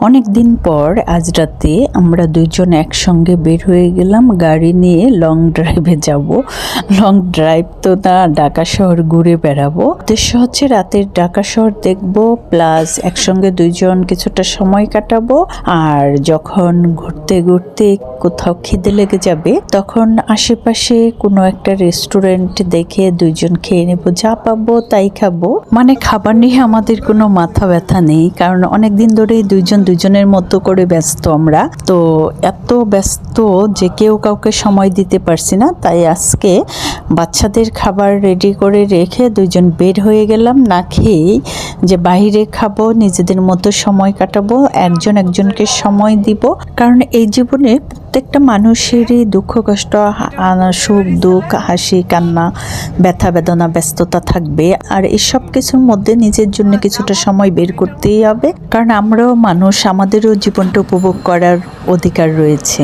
অনেক দিন পর আজ রাতে আমরা দুইজন একসঙ্গে বের হয়ে গেলাম গাড়ি নিয়ে লং ড্রাইভে যাব। লং ড্রাইভ তো না, ঢাকা শহর ঘুরে বেড়াবো। উদ্দেশ্য হচ্ছে রাতের ঢাকা শহর দেখবো, প্লাস একসঙ্গে দুইজন কিছুটা সময় কাটাবো। আর যখন ঘুরতে ঘুরতে কোথাও খিদে লেগে যাবে তখন আশেপাশে কোনো একটা রেস্টুরেন্ট দেখে দুইজন খেয়ে নেবো, যা পাবো তাই খাবো। মানে খাবার নিয়ে আমাদের কোনো মাথা ব্যথা নেই, কারণ অনেক দিন ধরেই দুইজন দুইজনের মতো করে ব্যস্ত। আমরা তো এত ব্যস্ত যে কেউ কাউকে সময় দিতে পারছি না, তাই আজকে বাচ্চাদের খাবার রেডি করে রেখে দুইজন বের হয়ে গেলাম না খেয়েই, যে বাইরে খাবো, নিজেদের মতো সময় কাটাবো, একজন একজনকে সময় দিব। কারণ এই জীবনে প্রত্যেকটা মানুষেরই দুঃখ কষ্ট, সুখ দুঃখ, হাসি কান্না, ব্যথা বেদনা, ব্যস্ততা থাকবে। আর এসব কিছুর মধ্যে নিজের জন্য কিছুটা সময় বের করতেই হবে, কারণ আমরাও মানুষ, আমাদেরও জীবনটা উপভোগ করার অধিকার রয়েছে।